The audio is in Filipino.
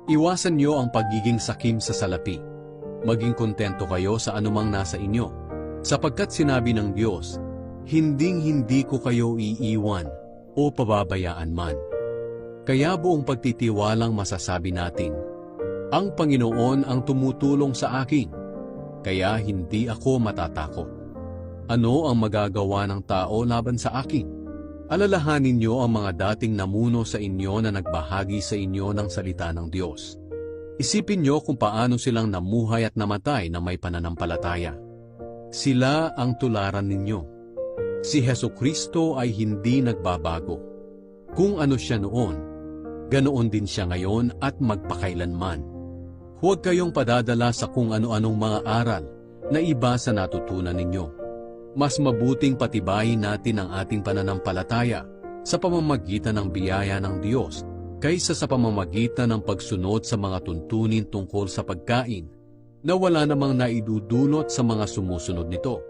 Iwasan niyo ang pagiging sakim sa salapi. Maging kontento kayo sa anumang nasa inyo, sapagkat sinabi ng Diyos, hinding-hindi ko kayo iiwan o pababayaan man. Kaya buong pagtitiwalang masasabi natin, ang Panginoon ang tumutulong sa akin, kaya hindi ako matatakot. Ano ang magagawa ng tao laban sa akin? Alalahanin niyo ang mga dating namuno sa inyo na nagbahagi sa inyo ng salita ng Diyos. Isipin niyo kung paano silang namuhay at namatay na may pananampalataya. Sila ang tularan ninyo. Si Hesukristo ay hindi nagbabago. Kung ano siya noon, ganoon din siya ngayon at magpakailanman. Huwag kayong padadala sa kung ano-anong mga aral na iba sa natutunan ninyo. Mas mabuting patibayin natin ang ating pananampalataya sa pamamagitan ng biyaya ng Diyos kaysa sa pamamagitan ng pagsunod sa mga tuntunin tungkol sa pagkain na wala namang naidudulot sa mga sumusunod nito.